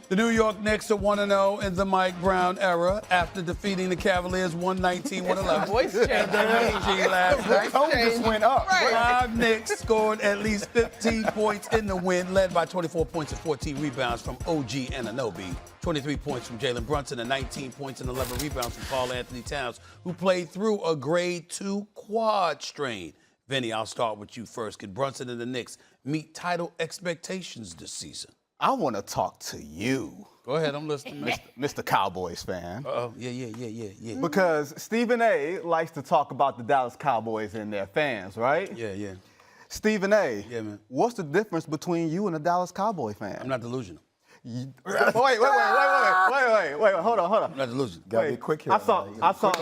The New York Knicks are 1-0 in the Mike Brown era after defeating the Cavaliers 119-111. Voice change. last night. Tone just went up. Right. 5 Knicks scored at least 15 points in the win, led by 24 points and 14 rebounds from OG Anunoby, 23 points from Jalen Brunson, and 19 points and 11 rebounds from Karl Anthony Towns, who played through a grade 2 quad strain. Vinny, I'll start with you first. Can Brunson and the Knicks meet title expectations this season? I want to talk to you, Go ahead, I'm listening. Mr. Cowboys fan. Uh-oh, yeah. Because Stephen A. likes to talk about the Dallas Cowboys and their fans, right? Yeah. Stephen A. Yeah, man. What's the difference between you and a Dallas Cowboy fan? I'm not delusional. Wait, hold on. I'm not delusional. Gotta be quick here. I saw.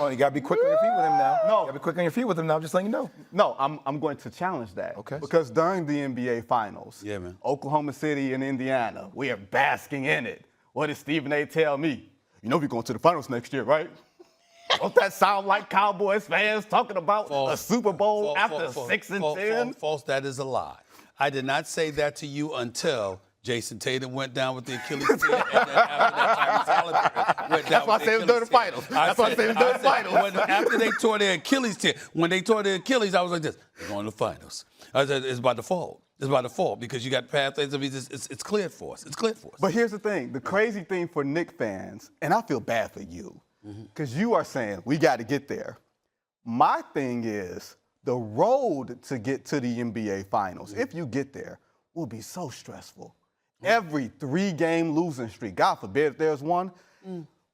You gotta be quick on your feet with him now. No. You gotta be quick on your feet with him now. Just letting you know. No, I'm going to challenge that. Okay. Because during the NBA Finals, Yeah, man. Oklahoma City and Indiana, we are basking in it. What did Stephen A. tell me? You know we're going to the finals next year, right? Don't that sound like Cowboys fans talking about a Super Bowl after 6 and 10? False. That is a lie. I did not say that to you until Jason Tatum went down with the Achilles tear, and then after that, Tyrese Halliburton went down. That's why I said it was during the finals. That's why I said it was during the finals. After they tore their Achilles tear, when they tore their Achilles, I was like this: "We're going to the finals." I said, "It's by default. It's by default because you got pathways. I mean, it's cleared for us. It's cleared for us." But here's the thing. The crazy thing for Knicks fans, and I feel bad for you, because you are saying we got to get there. My thing is the road to get to the NBA Finals, if you get there, will be so stressful. Every 3-game losing streak, God forbid if there's one,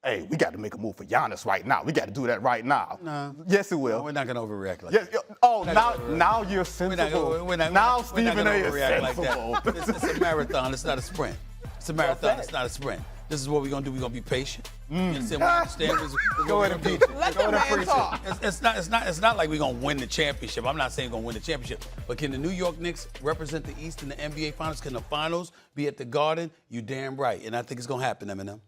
hey, we got to make a move for Giannis right now. We got to do that right now. No. Yes, it will. We're not going to overreact like Yes. that. Oh, now you're sensible. Now we're Stephen not A. gonna is overreact like sensible. that. It's a marathon. It's not a sprint. It's a marathon. It's not a sprint. This is what we're going to do. We're going to be patient. You understand? We understand Go ahead and preach it. Let Go the ahead and man preach talk. It's not like we're going to win the championship. I'm not saying we're going to win the championship. But can the New York Knicks represent the East in the NBA Finals? Can the Finals be at the Garden? You damn right. And I think it's going to happen, Eminem.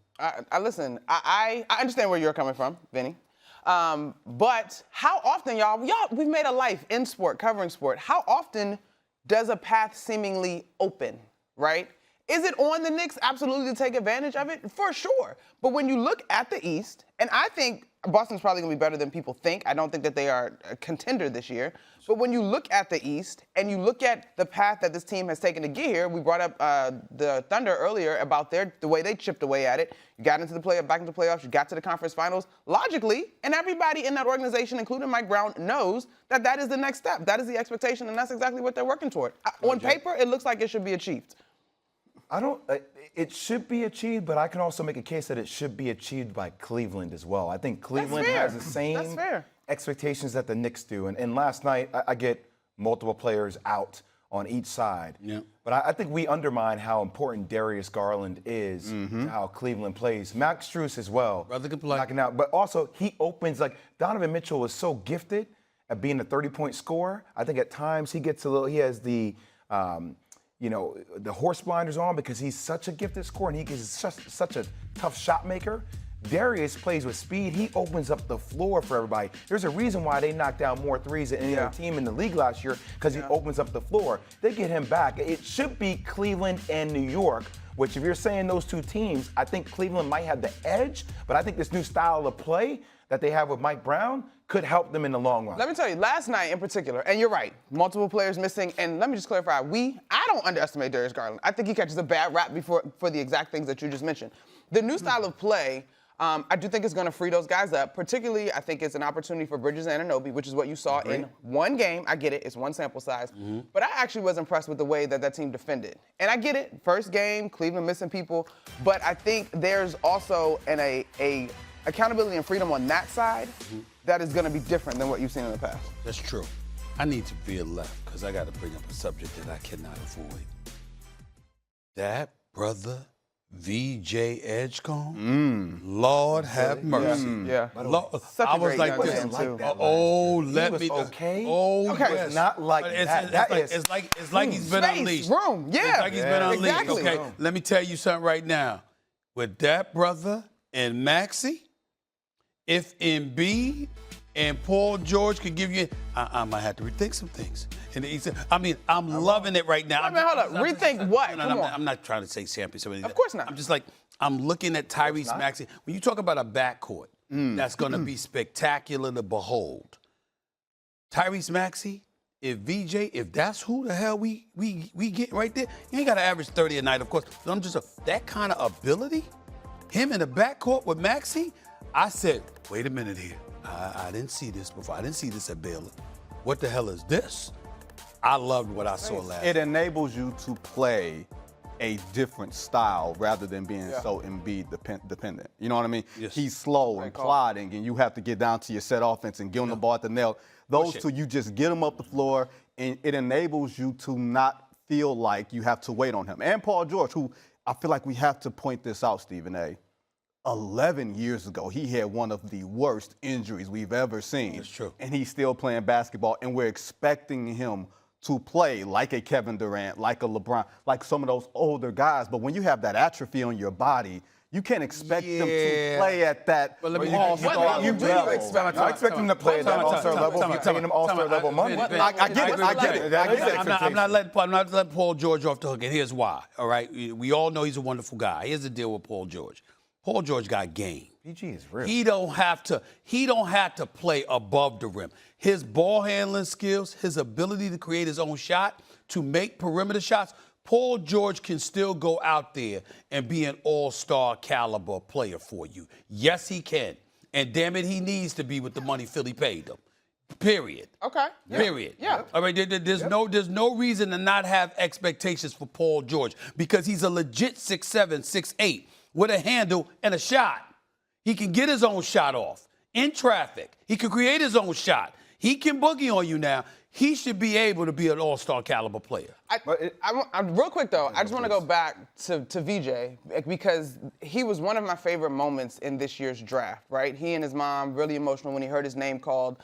Listen, I understand where you're coming from, Vinny. But how often, y'all, we've made a life in sport, covering sport. How often does a path seemingly open, right? Is it on the Knicks absolutely to take advantage of it? For sure. But when you look at the East, and I think Boston's probably going to be better than people think. I don't think that they are a contender this year. But when you look at the East and you look at the path that this team has taken to get here, we brought up the Thunder earlier about the way they chipped away at it. You got into the back into the playoffs, you got to the conference finals. Logically, and everybody in that organization, including Mike Brown, knows that that is the next step. That is the expectation, and that's exactly what they're working toward. On paper, it looks like it should be achieved. It should be achieved, but I can also make a case that it should be achieved by Cleveland as well. I think Cleveland has the same expectations that the Knicks do. And last night, I get multiple players out on each side. Yeah. But I think we undermine how important Darius Garland is to how Cleveland plays. Max Strus as well. Brother can play. Knocking out. But also, he opens, like, Donovan Mitchell is so gifted at being a 30-point scorer. I think at times he has the the horse blinders on because he's such a gifted scorer and he's such a tough shot maker. Darius plays with speed. He opens up the floor for everybody. There's a reason why they knocked down more threes than any other team in the league last year because he opens up the floor. They get him back. It should be Cleveland and New York, which if you're saying those two teams, I think Cleveland might have the edge, but I think this new style of play that they have with Mike Brown could help them in the long run. Let me tell you, last night in particular, and you're right, multiple players missing, and let me just clarify, I don't underestimate Darius Garland. I think he catches a bad rap for the exact things that you just mentioned. The new style of play, I do think it's going to free those guys up. Particularly, I think it's an opportunity for Bridges and Anunoby, which is what you saw in one game. I get it. It's one sample size. But I actually was impressed with the way that team defended. And I get it. First game, Cleveland missing people. But I think there's also a accountability and freedom on that side that is going to be different than what you've seen in the past. That's true. I need to veer left because I got to bring up a subject that I cannot avoid. That brother VJ Edgecombe, Lord have mercy. Yeah. Lord, Such a I was great like young this. man, too. Let me. Okay. Oh, Okay. yes. It's not like that. It's like he's been Space, unleashed. room, yeah. It's like he's been unleashed. Exactly. Okay, let me tell you something right now. With that brother and Maxey, if Embiid and Paul George could give you, I might have to rethink some things. And he said, I'm loving it right now. Wait a minute, hold up. Rethink what? I'm not trying to say championship. Of course not. I'm just like, I'm looking at Tyrese Maxey. When you talk about a backcourt that's going to be spectacular to behold, Tyrese Maxey, if that's who the hell we get right there, he ain't got to average 30 a night, of course. But I'm just that kind of ability, him in the backcourt with Maxey, I said, wait a minute here. I didn't see this before. I didn't see this at Baylor. What the hell is this? I loved what I saw last night. It enables you to play a different style rather than being so Embiid dependent. You know what I mean? Yes. He's slow and plodding, and you have to get down to your set offense and give him the ball at the nail. Those two, you just get them up the floor, and it enables you to not feel like you have to wait on him. And Paul George, who I feel like we have to point this out, Stephen A. 11 years ago, he had one of the worst injuries we've ever seen. That's true. And he's still playing basketball, and we're expecting him to play like a Kevin Durant, like a LeBron, like some of those older guys. But when you have that atrophy on your body, you can't expect them to play at that all-star level. I expect him to play at that all-star level. You're paying him all-star level money. I get it. I'm not letting Paul George off the hook, and here's why, all right? We all know he's a wonderful guy. Here's the deal with Paul George. Paul George got game. PG is real. He don't have to play above the rim. His ball handling skills, his ability to create his own shot, to make perimeter shots, Paul George can still go out there and be an all-star caliber player for you. Yes, he can. And damn it, he needs to be with the money Philly paid him. Period. Okay. Period. Yeah. All right. There's no reason to not have expectations for Paul George because he's a legit 6'7", 6'8", with a handle and a shot. He can get his own shot off in traffic. He can create his own shot. He can boogie on you now. He should be able to be an all-star caliber player. Real quick, though, I just want to go back to VJ because he was one of my favorite moments in this year's draft, right? He and his mom, really emotional when he heard his name called.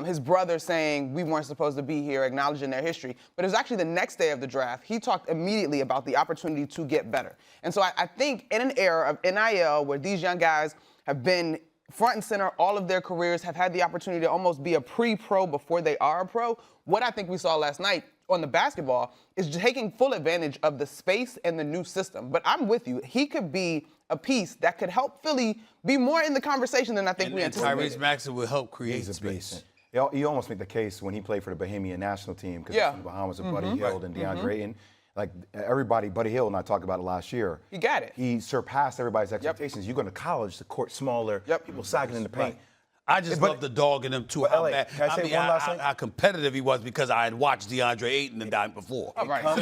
His brother saying we weren't supposed to be here, acknowledging their history. But it was actually the next day of the draft. He talked immediately about the opportunity to get better. And so I think in an era of NIL where these young guys have been front and center all of their careers, have had the opportunity to almost be a pre-pro before they are a pro, what I think we saw last night on the basketball is taking full advantage of the space and the new system. But I'm with you. He could be a piece that could help Philly be more in the conversation than I think we anticipated. Tyrese Maxey will help create He's a space. beast. You almost make the case when he played for the Bahamian national team because the Bahamas with Buddy Hield and DeAndre Ayton. Like everybody, Buddy Hield and I talked about it last year. He got it. He surpassed everybody's expectations. You go to college, the court's smaller, people sagging in the paint. I just love the dog in him, too. Can I say one last thing? How competitive he was because I had watched DeAndre Ayton the night before. All right. All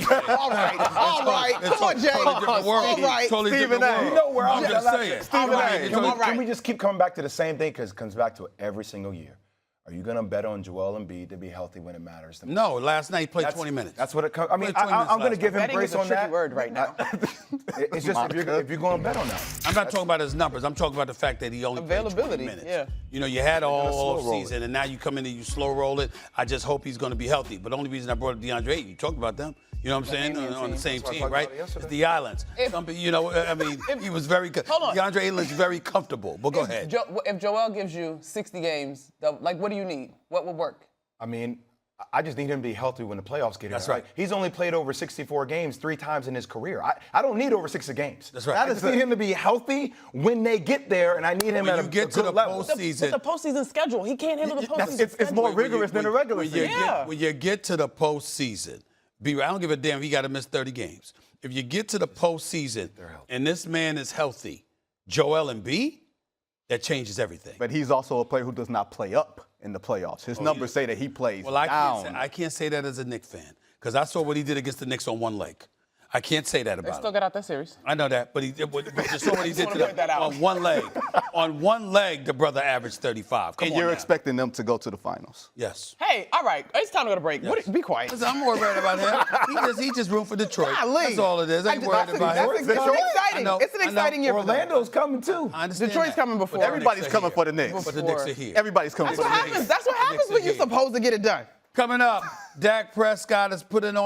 right. Come on, Jay. All right. Totally different world. You know where I'm just saying. Can we just keep coming back to the same thing? Because it comes back to it every single year. Are you going to bet on Joel Embiid to be healthy when it matters? No, last night he played 20 minutes. That's what it comes. I mean, I'm going to give him grace on that. Betting is a tricky word right now. It's just if you're going to bet on that. I'm not talking about his numbers. I'm talking about the fact that he only played 20 minutes. Yeah. You know, you had all season, and now you come in and you slow roll it. I just hope he's going to be healthy. But the only reason I brought up DeAndre Ayton, you talked about them. You know what I'm saying? On the same team, right? It's the islands. You know, I mean, he was very good. DeAndre Ayton is very comfortable. But go ahead. If Joel gives you 60 games, like, what do you need? What would work? I mean, I just need him to be healthy when the playoffs get here. That's right. He's only played over 64 games 3 times in his career. I don't need over 60 games. That's right. I just need him to be healthy when they get there, and I need him at a good level. Postseason. The postseason schedule. He can't handle the postseason schedule. It's more rigorous than the regular season. When you get to the postseason, I don't give a damn if he got to miss 30 games. If you get to the postseason and this man is healthy, Joel Embiid, that changes everything. But he's also a player who does not play up in the playoffs. His numbers say that he plays down. I can't say that as a Knicks fan because I saw what he did against the Knicks on one leg. I can't say that about him. They still got out that series. I know that, but you saw what he did on one leg. On one leg, the brother averaged 35. Come on, you're expecting them to go to the finals. Yes. Hey, all right. It's time to go to break. Yes. Be quiet. Listen, I'm more worried about him. He just room for Detroit. That's all it is. I ain't worried about him. It's exciting. It's an exciting year. Orlando's coming, too. I understand Detroit's coming before. Everybody's coming for the Knicks. But the Knicks are here. Everybody's coming for the Knicks. That's what happens when you're supposed to get it done. Coming up, Dak Prescott is putting on